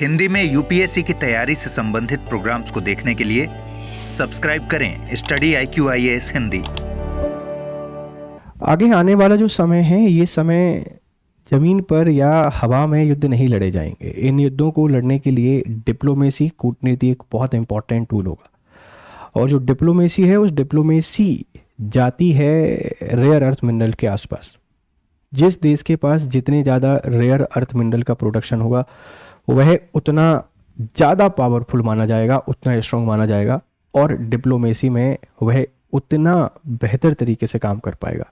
हिंदी में यूपीएससी की तैयारी से संबंधित प्रोग्राम्स को देखने के लिए सब्सक्राइब करें स्टडी IQIAS हिंदी। आगे आने वाला जो समय है, ये समय ज़मीन पर या हवा में युद्ध नहीं लड़े जाएंगे। इन युद्धों को लड़ने के लिए डिप्लोमेसी, कूटनीति एक बहुत इंपॉर्टेंट टूल होगा। और जो डिप्लोमेसी है, उस डिप्लोमेसी जाती है रेयर अर्थ मिनरल के आसपास। जिस देश के पास जितने ज़्यादा रेयर अर्थ मिनरल का प्रोडक्शन होगा, वह उतना ज़्यादा पावरफुल माना जाएगा, उतना स्ट्रॉन्ग माना जाएगा, और डिप्लोमेसी में वह उतना बेहतर तरीके से काम कर पाएगा।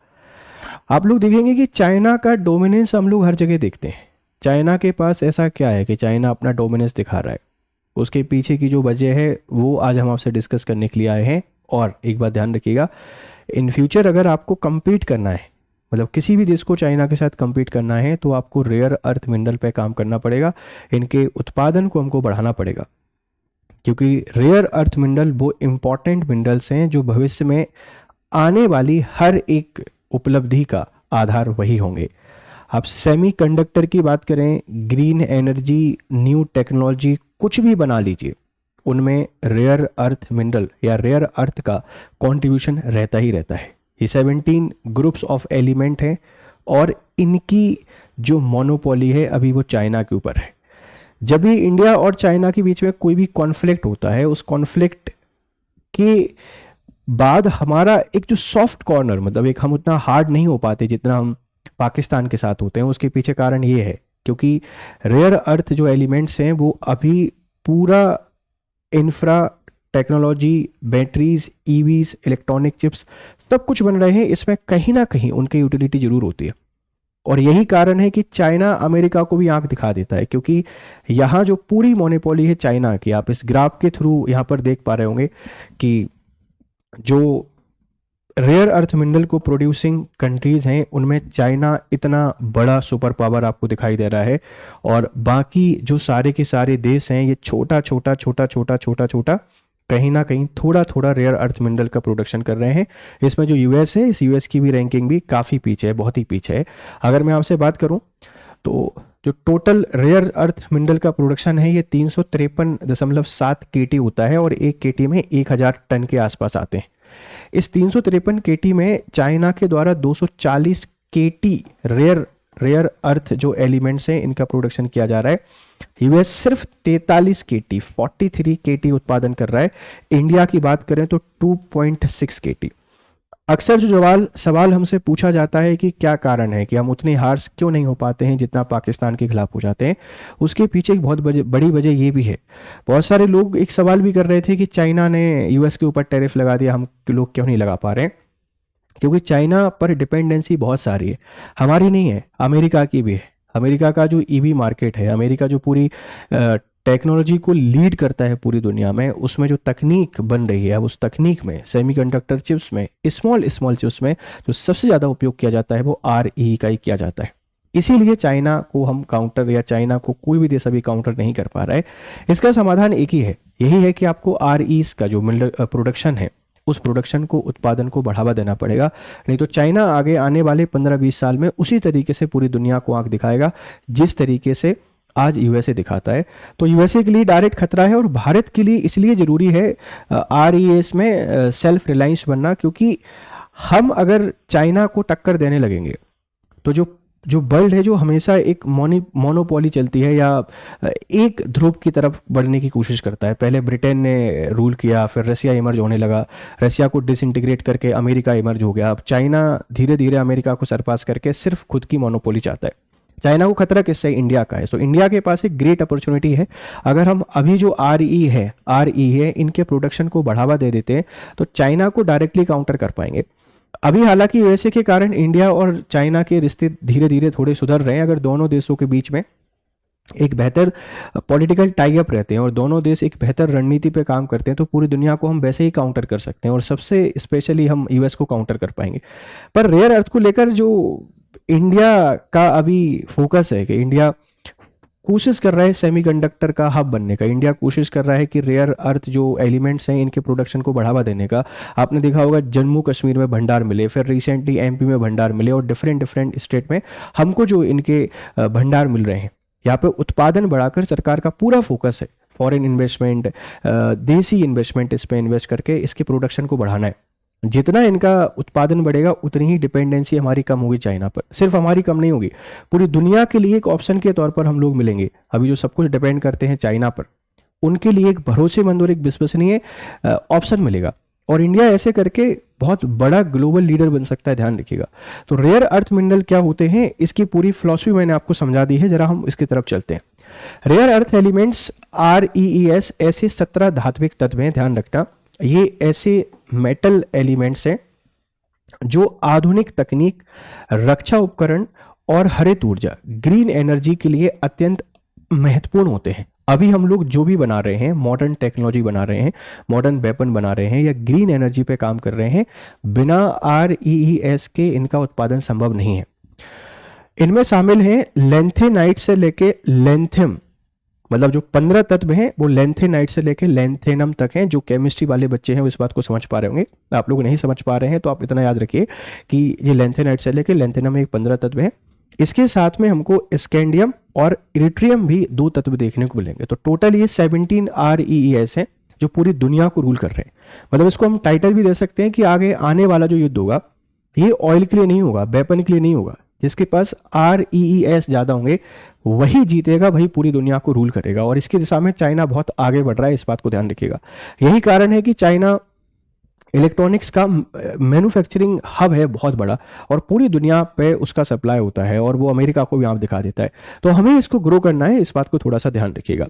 आप लोग देखेंगे कि चाइना का डोमिनेंस हम लोग हर जगह देखते हैं। चाइना के पास ऐसा क्या है कि चाइना अपना डोमिनेंस दिखा रहा है? उसके पीछे की जो वजह है वो आज हम आपसे डिस्कस करने के लिए आए हैं। और एक बात ध्यान रखिएगा, इन फ्यूचर अगर आपको compete करना है, मतलब किसी भी देश को चाइना के साथ compete करना है, तो आपको रेयर अर्थ मिनरल पे काम करना पड़ेगा। इनके उत्पादन को हमको बढ़ाना पड़ेगा, क्योंकि रेयर अर्थ मिनरल वो इम्पॉर्टेंट मिनरल्स हैं जो भविष्य में आने वाली हर एक उपलब्धि का आधार वही होंगे। आप सेमीकंडक्टर की बात करें, ग्रीन एनर्जी, न्यू टेक्नोलॉजी, कुछ भी बना लीजिए, उनमें रेयर अर्थ मिनरल या रेयर अर्थ का कंट्रीब्यूशन रहता ही रहता है। ये 17 ग्रुप्स ऑफ एलिमेंट हैं और इनकी जो मोनोपोली है अभी वो चाइना के ऊपर है। जब भी इंडिया और चाइना के बीच में कोई भी कॉन्फ्लिक्ट होता है, उस कॉन्फ्लिक्ट के बाद हमारा एक जो सॉफ्ट कॉर्नर, मतलब एक हम उतना हार्ड नहीं हो पाते जितना हम पाकिस्तान के साथ होते हैं, उसके पीछे कारण ये है क्योंकि रेयर अर्थ जो एलिमेंट्स हैं वो अभी पूरा infra technology, batteries, EVs, electronic chips सब कुछ बन रहे हैं। इसमें कहीं ना कहीं उनकी यूटिलिटी जरूर होती है। और यही कारण है कि चाइना अमेरिका को भी आंख दिखा देता है, क्योंकि यहाँ जो पूरी मोनोपोली है चाइना की, आप इस ग्राफ के थ्रू यहाँ पर देख पा रहे होंगे कि जो रेयर अर्थ मिनरल को प्रोड्यूसिंग कंट्रीज हैं उनमें चाइना इतना बड़ा सुपर पावर आपको दिखाई दे रहा है, और बाकी जो सारे के सारे देश हैं ये छोटा छोटा छोटा छोटा छोटा छोटा कहीं ना कहीं थोड़ा थोड़ा रेयर अर्थ मिनरल का प्रोडक्शन कर रहे हैं। इसमें जो यूएस है, इस यूएस की भी रैंकिंग भी काफ़ी पीछे है, बहुत ही पीछे है। अगर मैं आपसे बात करूं तो जो टोटल रेयर अर्थ मिनरल का प्रोडक्शन है ये 353.7 केटी होता है, और एक केटी में 1000 टन के आसपास आते हैं। इस 353 केटी में चाइना के द्वारा 240 केटी रेयर अर्थ जो एलिमेंट्स हैं इनका प्रोडक्शन किया जा रहा है। यूएस सिर्फ 43 केटी 43 केटी उत्पादन कर रहा है। इंडिया की बात करें तो 2.6 केटी। अक्सर जो सवाल हमसे पूछा जाता है कि क्या कारण है कि हम उतने हार्स क्यों नहीं हो पाते हैं जितना पाकिस्तान के खिलाफ हो जाते हैं, उसके पीछे एक बहुत बड़ी वजह ये भी है। बहुत सारे लोग एक सवाल भी कर रहे थे कि चाइना ने यूएस के ऊपर टैरिफ लगा दिया, हम लोग क्यों नहीं लगा पा रहे हैं? क्योंकि चाइना पर डिपेंडेंसी बहुत सारी है, हमारी नहीं है, अमेरिका की भी है। अमेरिका का जो ईवी मार्केट है, अमेरिका जो पूरी टेक्नोलॉजी को लीड करता है पूरी दुनिया में, उसमें जो तकनीक बन रही है, अब उस तकनीक में सेमीकंडक्टर चिप्स में, स्मॉल चिप्स में जो सबसे ज़्यादा उपयोग किया जाता है वो RE का ही किया जाता है। इसीलिए चाइना को हम काउंटर, या चाइना को कोई भी देश अभी काउंटर नहीं कर पा रहा है। इसका समाधान एक ही है, यही है कि आपको REs का जो मिनरल प्रोडक्शन है, उस प्रोडक्शन को, उत्पादन को बढ़ावा देना पड़ेगा। नहीं तो चाइना आगे आने वाले 15-20 साल में उसी तरीके से पूरी दुनिया को आंख दिखाएगा जिस तरीके से आज यूएसए दिखाता है। तो यूएसए के लिए डायरेक्ट खतरा है, और भारत के लिए इसलिए ज़रूरी है RES में सेल्फ रिलायंस बनना, क्योंकि हम अगर चाइना को टक्कर देने लगेंगे तो जो वर्ल्ड है, जो हमेशा एक मोनोपोली चलती है या एक ध्रुव की तरफ बढ़ने की कोशिश करता है। पहले ब्रिटेन ने रूल किया, फिर रसिया इमर्ज होने लगा, रसिया को डिसइंटीग्रेट करके अमेरिका इमर्ज हो गया। अब चाइना धीरे धीरे अमेरिका को सरपास करके सिर्फ खुद की मोनोपोली चाहता है। चाइना को खतरा किससे? इंडिया का है। तो इंडिया के पास एक ग्रेट अपॉर्चुनिटी है। अगर हम अभी जो RE है इनके प्रोडक्शन को बढ़ावा दे देते हैं तो चाइना को डायरेक्टली काउंटर कर पाएंगे। अभी हालांकि यूएसए के कारण इंडिया और चाइना के रिश्ते धीरे धीरे थोड़े सुधर रहे हैं। अगर दोनों देशों के बीच में एक बेहतर पॉलिटिकल टाई अप रहते हैं और दोनों देश एक बेहतर रणनीति पे काम करते हैं तो पूरी दुनिया को हम वैसे ही काउंटर कर सकते हैं, और सबसे स्पेशली हम यूएस को काउंटर कर पाएंगे। पर रेयर अर्थ को लेकर जो इंडिया का अभी फोकस है कि इंडिया कोशिश कर रहा है सेमीकंडक्टर का हब बनने का, इंडिया कोशिश कर रहा है कि रेयर अर्थ जो एलिमेंट्स हैं इनके प्रोडक्शन को बढ़ावा देने का। आपने देखा होगा जम्मू कश्मीर में भंडार मिले, फिर रिसेंटली MP में भंडार मिले, और डिफरेंट स्टेट में हमको जो इनके भंडार मिल रहे हैं, यहाँ पे उत्पादन बढ़ाकर सरकार का पूरा फोकस है, फॉरेन इन्वेस्टमेंट, देसी इन्वेस्टमेंट इस पे इन्वेस्ट करके इसके प्रोडक्शन को बढ़ाना है। जितना इनका उत्पादन बढ़ेगा उतनी ही डिपेंडेंसी हमारी कम होगी चाइना पर। सिर्फ हमारी कम नहीं होगी, पूरी दुनिया के लिए एक ऑप्शन के तौर पर हम लोग मिलेंगे। अभी जो सब कुछ डिपेंड करते हैं चाइना पर, उनके लिए एक भरोसेमंद और एक विश्वसनीय ऑप्शन मिलेगा, और इंडिया ऐसे करके बहुत बड़ा ग्लोबल लीडर बन सकता है, ध्यान रखिएगा। तो रेयर अर्थ मिनरल क्या होते हैं, इसकी पूरी फिलॉसफी मैंने आपको समझा दी है, जरा हम इसकी तरफ चलते हैं। रेयर अर्थ एलिमेंट्स REES ऐसे 17 धात्विक तत्व हैं, ध्यान रखना। ये ऐसे मेटल एलिमेंट्स हैं जो आधुनिक तकनीक, रक्षा उपकरण और हरित ऊर्जा, ग्रीन एनर्जी के लिए अत्यंत महत्वपूर्ण होते हैं। अभी हम लोग जो भी बना रहे हैं, मॉडर्न टेक्नोलॉजी बना रहे हैं, मॉडर्न वेपन बना रहे हैं या ग्रीन एनर्जी पे काम कर रहे हैं, बिना REES के इनका उत्पादन संभव नहीं है। इनमें शामिल हैं लेंथेनाइट से लेके लेंथियम, मतलब जो 15 तत्व हैं वो लेंथेनाइट से लेके लेंथेनम तक हैं। जो केमिस्ट्री वाले बच्चे हैं वो इस बात को समझ पा रहे होंगे, आप लोग नहीं समझ पा रहे हैं तो आप इतना याद रखिए कि ये लेंथेनाइट से लेके लेंथेनम एक 15 तत्व है। इसके साथ में हमको स्कैंडियम और इरिट्रियम भी 2 तत्व देखने को मिलेंगे। तो टोटल ये 17 REES हैं जो पूरी दुनिया को रूल कर रहे हैं। मतलब इसको हम टाइटल भी दे सकते हैं कि आगे आने वाला जो युद्ध होगा ये ऑयल के लिए नहीं होगा, वेपन के लिए नहीं होगा। जिसके पास REES ज्यादा होंगे वही जीतेगा, वही पूरी दुनिया को रूल करेगा। और इसकी दिशा में चाइना बहुत आगे बढ़ रहा है, इस बात को ध्यान रखिएगा। यही कारण है कि चाइना इलेक्ट्रॉनिक्स का मैन्युफैक्चरिंग हब है बहुत बड़ा, और पूरी दुनिया पे उसका सप्लाई होता है, और वो अमेरिका को भी आप दिखा देता है। तो हमें इसको ग्रो करना है, इस बात को थोड़ा सा ध्यान रखिएगा।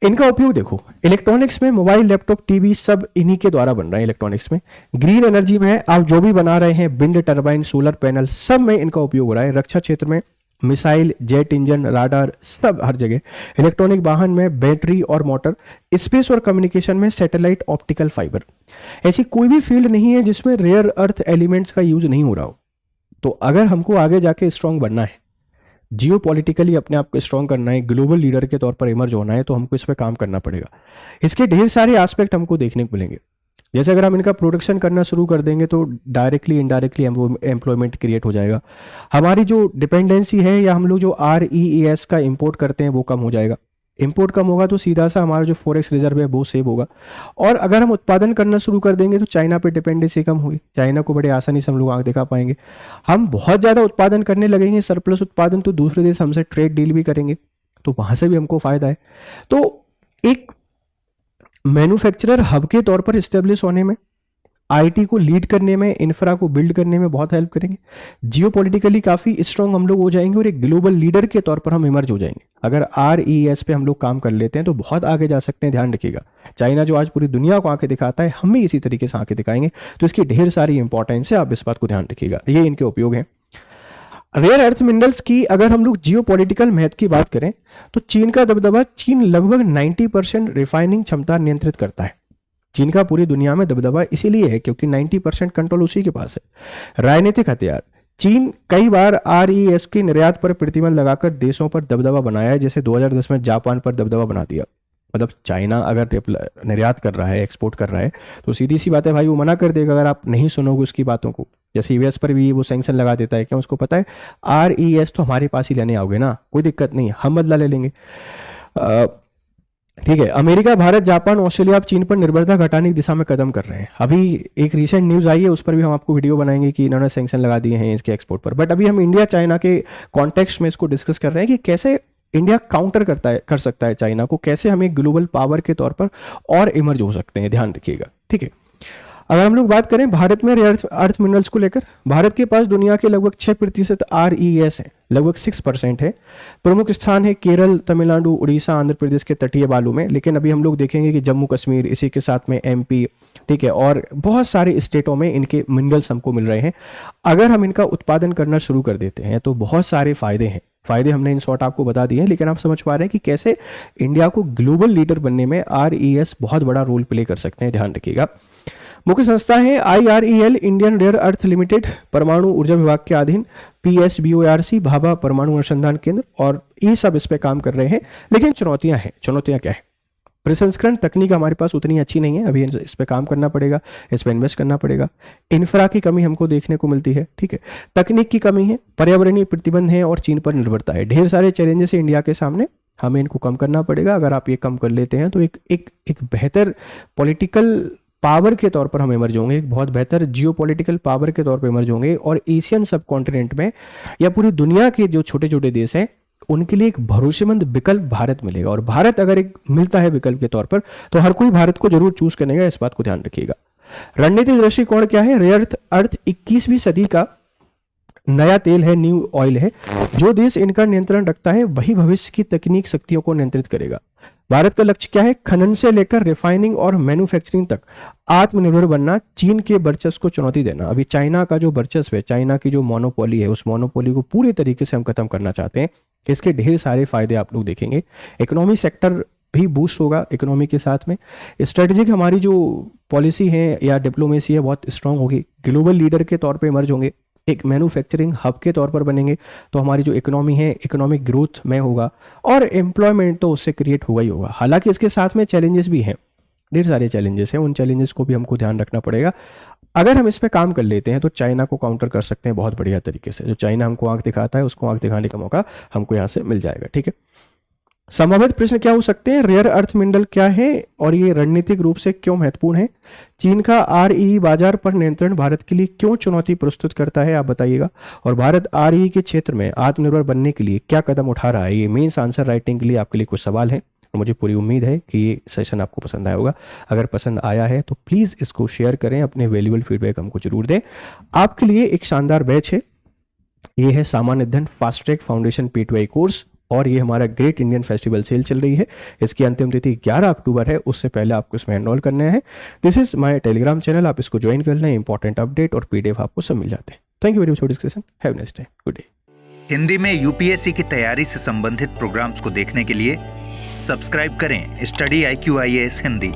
इनका उपयोग देखो, इलेक्ट्रॉनिक्स में मोबाइल, लैपटॉप, टीवी सब इन्हीं के द्वारा बन रहा है। इलेक्ट्रॉनिक्स में, ग्रीन एनर्जी में आप जो भी बना रहे हैं, विंड टर्बाइन, सोलर पैनल, सब में इनका उपयोग हो रहा है। रक्षा क्षेत्र में मिसाइल, जेट इंजन, राडार, सब हर जगह। इलेक्ट्रॉनिक वाहन में बैटरी और मोटर, स्पेस और कम्युनिकेशन में सैटेलाइट, ऑप्टिकल फाइबर। ऐसी कोई भी फील्ड नहीं है जिसमें रेयर अर्थ एलिमेंट्स का यूज नहीं हो रहा हो। तो अगर हमको आगे जाके स्ट्रांग बनना है, जियो पॉलिटिकली अपने आप को स्ट्रांग करना है, ग्लोबल लीडर के तौर पर इमर्ज होना है, तो हमको इस पर काम करना पड़ेगा। इसके ढेर सारे एस्पेक्ट हमको देखने को मिलेंगे। जैसे अगर हम इनका प्रोडक्शन करना शुरू कर देंगे तो डायरेक्टली इनडायरेक्टली एम्प्लॉयमेंट क्रिएट हो जाएगा। हमारी जो डिपेंडेंसी है या हम लोग जो REES का इंपोर्ट करते हैं वो कम हो जाएगा। इंपोर्ट कम होगा तो सीधा सा हमारा जो फॉरेक्स रिजर्व है वो सेव होगा। और अगर हम उत्पादन करना शुरू कर देंगे तो चाइना पे डिपेंडेंसी कम होगी, चाइना को बड़े आसानी से हम लोग आंख दिखा पाएंगे। हम बहुत ज़्यादा उत्पादन करने लगेंगे, सरप्लस उत्पादन, तो दूसरे देश हमसे ट्रेड डील भी करेंगे, तो वहाँ से भी हमको फायदा है। तो एक मैन्युफैक्चरर हब के तौर पर स्टेब्लिश होने में, IT को लीड करने में, इंफ्रा को बिल्ड करने में बहुत हेल्प करेंगे। जियोपॉलिटिकली काफी स्ट्रांग हम लोग हो जाएंगे और एक ग्लोबल लीडर के तौर पर हम इमर्ज हो जाएंगे। अगर REES पे हम लोग काम कर लेते हैं तो बहुत आगे जा सकते हैं, ध्यान रखिएगा। चाइना जो आज पूरी दुनिया को आंखें दिखाता है, हम भी इसी तरीके से आंखें दिखाएंगे। तो इसकी ढेर सारी इंपॉर्टेंस है, आप इस बात को ध्यान रखिएगा। ये इनके उपयोग हैं। रेयर अर्थ मिनरल्स की अगर हम लोग जियोपॉलिटिकल महत्व की बात करें तो चीन का दबदबा, चीन लगभग 90% रिफाइनिंग क्षमता नियंत्रित करता है। चीन का पूरी दुनिया में दबदबा इसीलिए है क्योंकि 90% कंट्रोल उसी के पास है। राजनीतिक हथियार, चीन कई बार REES के निर्यात पर प्रतिबंध लगाकर देशों पर दबदबा बनाया है, जैसे 2010 में जापान पर दबदबा बना दिया। मतलब चाइना अगर निर्यात कर रहा है, एक्सपोर्ट कर रहा है, तो सीधी सी बात है भाई, वो मना कर देगा अगर आप नहीं सुनोगे उसकी बातों को। जैसे US पर भी वो सैंक्शन लगा देता है, क्यों? उसको पता है REES तो हमारे पास ही लेने आओगे ना, कोई दिक्कत नहीं, हम बदला ले लेंगे। ठीक है। अमेरिका, भारत, जापान, ऑस्ट्रेलिया अब चीन पर निर्भरता घटाने की दिशा में कदम कर रहे हैं। अभी एक रिसेंट न्यूज आई है, उस पर भी हम आपको वीडियो बनाएंगे कि इन्होंने सैंक्शन लगा दिए हैं इसके एक्सपोर्ट पर। बट अभी हम इंडिया चाइना के कॉन्टेक्स्ट में इसको डिस्कस कर रहे हैं कि कैसे इंडिया काउंटर कर सकता है चाइना को, कैसे हम एक ग्लोबल पावर के तौर पर और इमर्ज हो सकते हैं, ध्यान रखिएगा। ठीक है। अगर हम लोग बात करें भारत में रेयर अर्थ मिनरल्स को लेकर, भारत के पास दुनिया के लगभग 6% REES है, लगभग 6% है। प्रमुख स्थान है केरल, तमिलनाडु, उड़ीसा, आंध्र प्रदेश के तटीय बालू में। लेकिन अभी हम लोग देखेंगे कि जम्मू कश्मीर, इसी के साथ में MP, ठीक है, और बहुत सारे स्टेटों में इनके मिनरल्स हमको मिल रहे हैं। अगर हम इनका उत्पादन करना शुरू कर देते हैं तो बहुत सारे फायदे हैं। फायदे हमने इन शॉर्ट आपको बता दिए हैं, लेकिन आप समझ पा रहे हैं कि कैसे इंडिया को ग्लोबल लीडर बनने में REES बहुत बड़ा रोल प्ले कर सकते हैं, ध्यान रखिएगा। मुख्य संस्था है IREL, Indian rare earth limited, परमाणु ऊर्जा विभाग के अधीन, PSBORC, भाभा परमाणु अनुसंधान केंद्र, और ये सब इस पे काम कर रहे हैं। लेकिन चुनौतियां हैं। चुनौतियां क्या है? प्रसंस्करण तकनीक हमारे पास उतनी अच्छी नहीं है, अभी इस पे काम करना पड़ेगा, इस पे इन्वेस्ट करना पड़ेगा। इंफ्रा की कमी हमको देखने को मिलती है, ठीक है। तकनीक की कमी है, पर्यावरणीय प्रतिबंध है और चीन पर निर्भरता है। ढेर सारे चैलेंजेस है इंडिया के सामने, हमें इनको कम करना पड़ेगा। अगर आप ये कम कर लेते हैं तो एक बेहतर पॉलिटिकल पावर के तौर पर हम इमर्ज होंगे, एक बहुत बेहतर जियोपॉलिटिकल पावर के तौर पर इमर्ज होंगे और एशियन सब कॉन्टिनेंट में या पूरी दुनिया के जो छोटे छोटे देश हैं उनके लिए एक भरोसेमंद विकल्प भारत मिलेगा। और भारत अगर एक मिलता है विकल्प के तौर पर तो हर कोई भारत को जरूर चूज करेगा, इस बात को ध्यान रखिएगा। रणनीतिक दृष्टिकोण क्या है? रेयर अर्थ 21वीं सदी का नया तेल है, न्यू ऑयल है। जो देश इनका नियंत्रण रखता है वही भविष्य की तकनीक शक्तियों को नियंत्रित करेगा। भारत का लक्ष्य क्या है? खनन से लेकर रिफाइनिंग और मैन्युफैक्चरिंग तक आत्मनिर्भर बनना, चीन के वर्चस्व को चुनौती देना। अभी चाइना का जो वर्चस्व है, चाइना की जो मोनोपोली है, उस मोनोपोली को पूरी तरीके से हम खत्म करना चाहते हैं। इसके ढेर सारे फायदे आप लोग देखेंगे। इकोनॉमी सेक्टर भी बूस्ट होगा इकोनॉमी के साथ में। स्ट्रेटेजिक हमारी जो पॉलिसी है या डिप्लोमेसी है बहुत स्ट्रांग होगी। ग्लोबल लीडर के तौर पे इमर्ज होंगे, एक मैन्युफैक्चरिंग हब के तौर पर बनेंगे, तो हमारी जो इकोनॉमी है इकोनॉमिक ग्रोथ में होगा और एम्प्लॉयमेंट तो उससे क्रिएट होगा ही होगा। हालांकि इसके साथ में चैलेंजेस भी हैं, ढेर सारे चैलेंजेस हैं, उन चैलेंजेस को भी हमको ध्यान रखना पड़ेगा। अगर हम इस पे काम कर लेते हैं तो चाइना को काउंटर कर सकते हैं बहुत बढ़िया तरीके से। जो चाइना हमको आंख दिखाता है उसको आंख दिखाने का मौका हमको यहाँ से मिल जाएगा, ठीक है। संभावित प्रश्न क्या हो सकते हैं? रेयर अर्थ मिनरल क्या है और ये रणनीतिक रूप से क्यों महत्वपूर्ण है? चीन का आरई बाजार पर नियंत्रण भारत के लिए क्यों चुनौती प्रस्तुत करता है, आप बताइएगा। और भारत आरई के क्षेत्र में आत्मनिर्भर बनने के लिए क्या कदम उठा रहा है? ये मेंस आंसर राइटिंग के लिए आपके लिए कुछ सवाल हैं। मुझे पूरी उम्मीद है कि ये सेशन आपको पसंद आया होगा। अगर पसंद आया है तो प्लीज़ इसको शेयर करें, अपने वैल्यूबल फीडबैक हमको जरूर दें। आपके लिए एक शानदार बैच है, ये है सामान्य अध्ययन fast track foundation P2I course और ये हमारा ग्रेट इंडियन फेस्टिवल सेल चल रही है। इसकी अंतिम तिथि 11 अक्टूबर है, उससे पहले आपको इसमें एनरोल करना है। This is my Telegram channel, आप इसको ज्वाइन कर लें, इंपॉर्टेंट अपडेट और PDF आपको सब मिल जाते हैं। Thank you very much for discussion, have a nice day, good day. Hindi में UPSC की तैयारी से संबंधित प्रोग्राम्स को देखने के लिए सब्सक्राइब करें स्टडी IQ IAS हिंदी।